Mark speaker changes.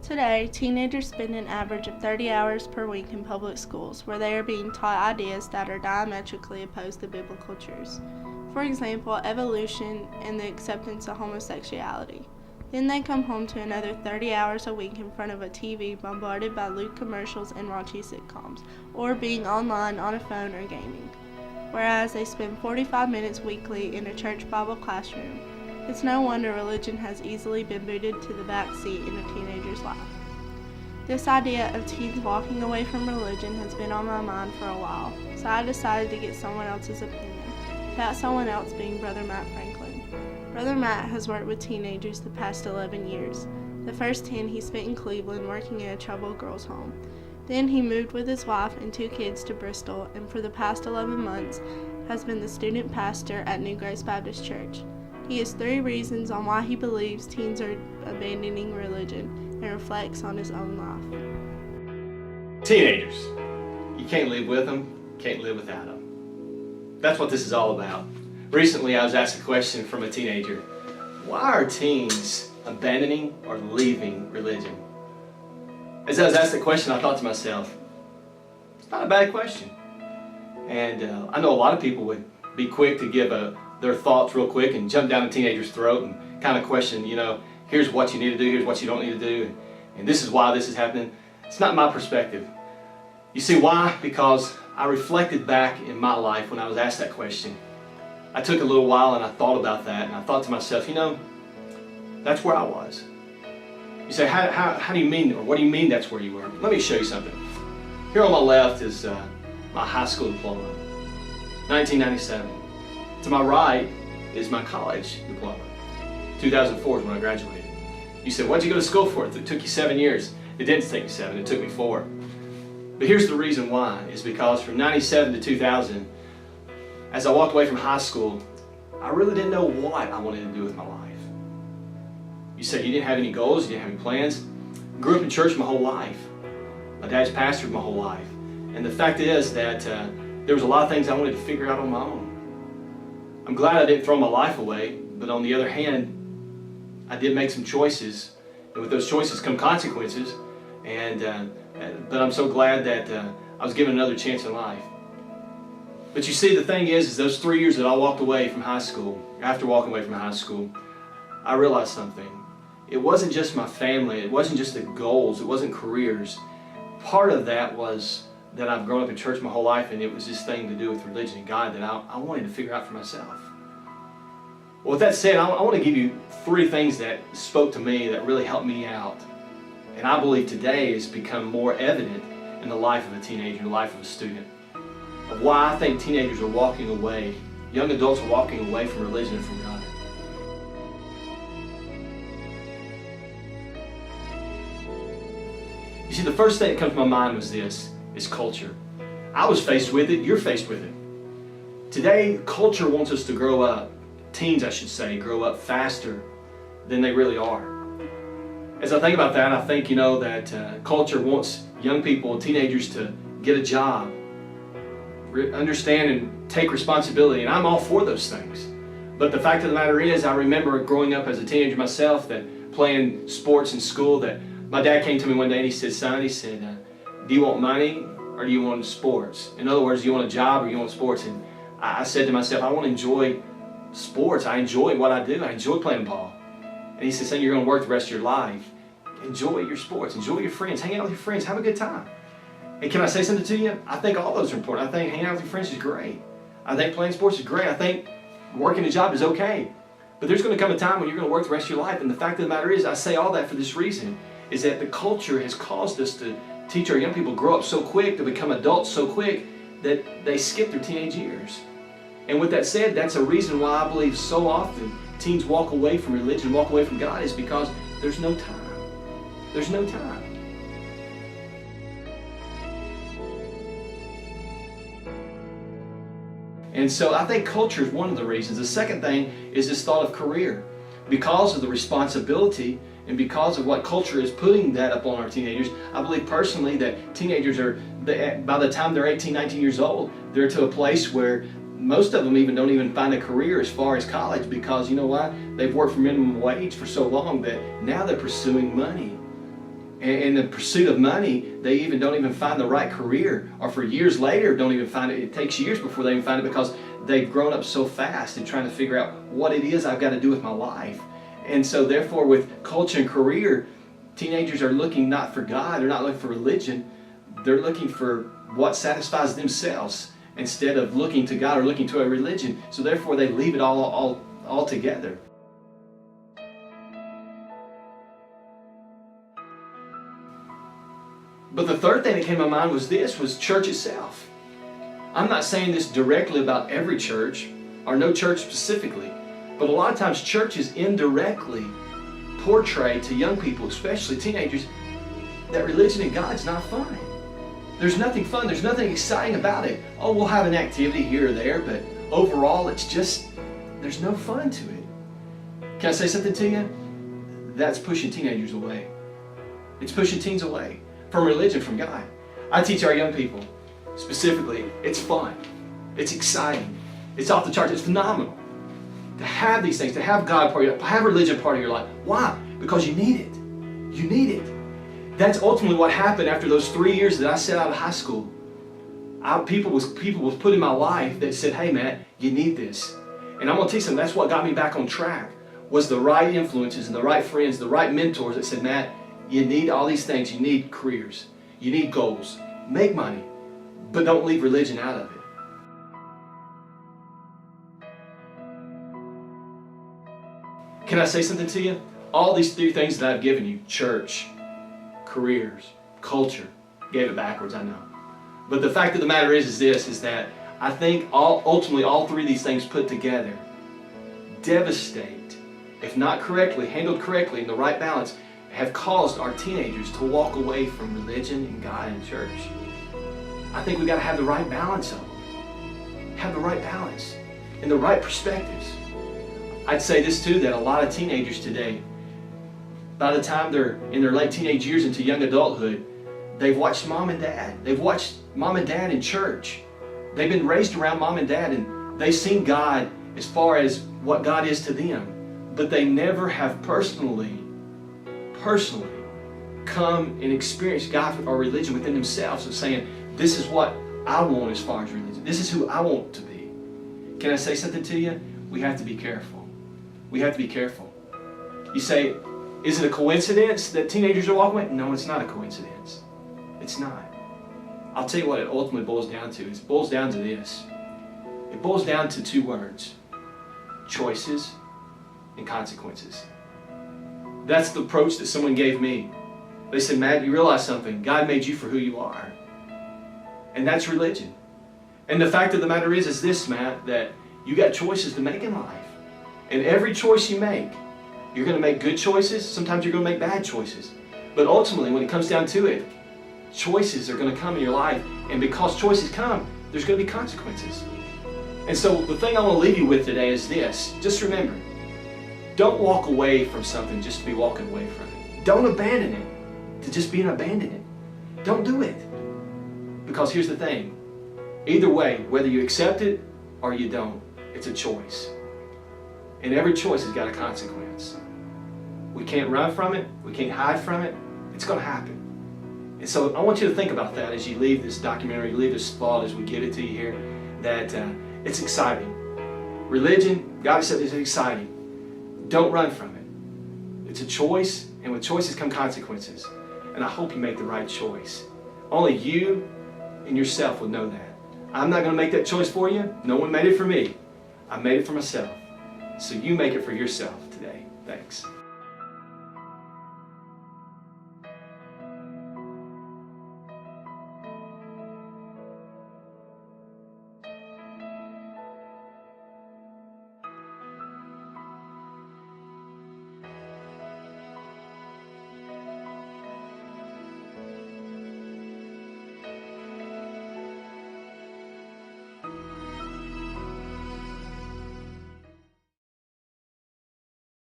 Speaker 1: Today, teenagers spend an average of 30 hours per week in public schools where they are being taught ideas that are diametrically opposed to biblical truths. For example, evolution and the acceptance of homosexuality. Then they come home to another 30 hours a week in front of a TV bombarded by lewd commercials and raunchy sitcoms, or being online on a phone or gaming. Whereas they spend 45 minutes weekly in a church Bible classroom. It's no wonder religion has easily been booted to the back seat in a teenager's life. This idea of teens walking away from religion has been on my mind for a while, so I decided to get someone else's opinion, that someone else being Brother Matt Franklin. Brother Matt has worked with teenagers the past 11 years. The first 10 he spent in Cleveland working in a troubled girls' home. Then he moved with his wife and 2 kids to Bristol, and for the past 11 months has been the student pastor at New Grace Baptist Church. He has 3 reasons on why he believes teens are abandoning religion and reflects on his own life.
Speaker 2: Teenagers. You can't live with them, can't live without them. That's what this is all about. Recently I was asked a question from a teenager. Why are teens abandoning or leaving religion? As I was asked that question, I thought to myself, it's not a bad question. And I know a lot of people would be quick to give their thoughts real quick and jump down a teenager's throat and kind of question, here's what you need to do, here's what you don't need to do, and this is why this is happening. It's not my perspective. You see why? Because I reflected back in my life when I was asked that question. I took a little while and I thought about that, and I thought to myself, that's where I was. You say, how do you mean, or what do you mean that's where you were? Let me show you something. Here on my left is my high school diploma, 1997. To my right is my college diploma. 2004 is when I graduated. You said, what'd you go to school for? It took you 7 years. It didn't take me 7, it took me 4. But here's the reason why, is because from 97 to 2000, as I walked away from high school, I really didn't know what I wanted to do with my life. You said you didn't have any goals, you didn't have any plans. Grew up in church my whole life. My dad's pastored my whole life. And the fact is that there was a lot of things I wanted to figure out on my own. I'm glad I didn't throw my life away, but on the other hand, I did make some choices, and with those choices come consequences, but I'm so glad that I was given another chance in life. But you see, the thing is those 3 years that I walked away from high school, after walking away from high school, I realized something. It wasn't just my family, it wasn't just the goals, it wasn't careers. Part of that was that I've grown up in church my whole life, and it was this thing to do with religion and God that I wanted to figure out for myself. Well, with that said, I want to give you 3 things that spoke to me that really helped me out. And I believe today has become more evident in the life of a teenager, in the life of a student, of why I think teenagers are walking away, young adults are walking away from religion and from God. You see, the first thing that comes to my mind was this, is culture. I was faced with it, you're faced with it. Today, culture wants us to grow up, teens I should say, grow up faster than they really are. As I think about that, I think, that culture wants young people and teenagers to get a job, understand and take responsibility, and I'm all for those things. But the fact of the matter is, I remember growing up as a teenager myself, that playing sports in school, that my dad came to me one day and he said, son, do you want money or do you want sports? In other words, do you want a job or do you want sports? And I said to myself, I want to enjoy sports. I enjoy what I do. I enjoy playing ball. And he said, son, you're going to work the rest of your life. Enjoy your sports. Enjoy your friends. Hang out with your friends. Have a good time. And can I say something to you? I think all those are important. I think hanging out with your friends is great. I think playing sports is great. I think working a job is okay. But there's going to come a time when you're going to work the rest of your life. And the fact of the matter is, I say all that for this reason, is that the culture has caused us to teach our young people grow up so quick, to become adults so quick, that they skip their teenage years. And with that said, that's a reason why I believe so often teens walk away from religion, walk away from God, is because there's no time. There's no time. And so I think culture is one of the reasons. The second thing is this thought of career. Because of the responsibility and because of what culture is putting that up on our teenagers, I believe personally that teenagers by the time they're 18, 19 years old, they're to a place where most of them don't even find a career as far as college, because you know what? They've worked for minimum wage for so long that now they're pursuing money. In the pursuit of money, they don't even find the right career, or for years later don't even find it. It takes years before they even find it because they've grown up so fast in trying to figure out what it is I've got to do with my life. And so therefore with culture and career, teenagers are looking not for God, they're not looking for religion, they're looking for what satisfies themselves instead of looking to God or looking to a religion. So therefore they leave it all together. But the third thing that came to my mind was church itself. I'm not saying this directly about every church, or no church specifically, but a lot of times churches indirectly portray to young people, especially teenagers, that religion and God's not fun. There's nothing fun, there's nothing exciting about it. Oh, we'll have an activity here or there, but overall it's just, there's no fun to it. Can I say something to you? That's pushing teenagers away. It's pushing teens away from religion, from God. I teach our young people, specifically, it's fun, it's exciting, it's off the charts, it's phenomenal to have these things, to have God part of your life, have religion part of your life. Why? Because you need it. You need it. That's ultimately what happened after those 3 years that I set out of high school. People was put in my life that said, hey man, you need this. And I'm going to tell you something, that's what got me back on track, was the right influences and the right friends, the right mentors that said, Matt, you need all these things. You need careers. You need goals. Make money, but don't leave religion out of it. Can I say something to you? All these 3 things that I've given you, church, careers, culture, gave it backwards, I know. But the fact of the matter is that I think ultimately all 3 of these things put together devastate, if not correctly, handled correctly in the right balance, have caused our teenagers to walk away from religion and God and church. I think we've got to have the right balance of them. Have the right balance and the right perspectives. I'd say this too, that a lot of teenagers today, by the time they're in their late teenage years into young adulthood, they've watched mom and dad. They've watched mom and dad in church. They've been raised around mom and dad, and they've seen God as far as what God is to them. But they never have personally come and experience God or religion within themselves of saying, this is what I want as far as religion. This is who I want to be. Can I say something to you? We have to be careful. We have to be careful. You say, is it a coincidence that teenagers are walking away? No, it's not a coincidence. It's not. I'll tell you what it ultimately boils down to. It boils down to this. It boils down to 2 words. Choices and consequences. That's the approach that someone gave me. They said, Matt, you realize something. God made you for who you are. And that's religion. And the fact of the matter is this, Matt, that you got choices to make in life. And every choice you make, you're going to make good choices. Sometimes you're going to make bad choices. But ultimately, when it comes down to it, choices are going to come in your life. And because choices come, there's going to be consequences. And so the thing I want to leave you with today is this. Just remember, don't walk away from something just to be walking away from it. Don't abandon it to just be an abandonment. Don't do it. Because here's the thing. Either way, whether you accept it or you don't, it's a choice. And every choice has got a consequence. We can't run from it. We can't hide from it. It's going to happen. And so I want you to think about that as you leave this documentary, leave this thought as we give it to you here, that it's exciting. Religion, God said, is exciting. Don't run from it. It's a choice, and with choices come consequences. And I hope you make the right choice. Only you and yourself will know that. I'm not going to make that choice for you. No one made it for me. I made it for myself. So you make it for yourself today. Thanks.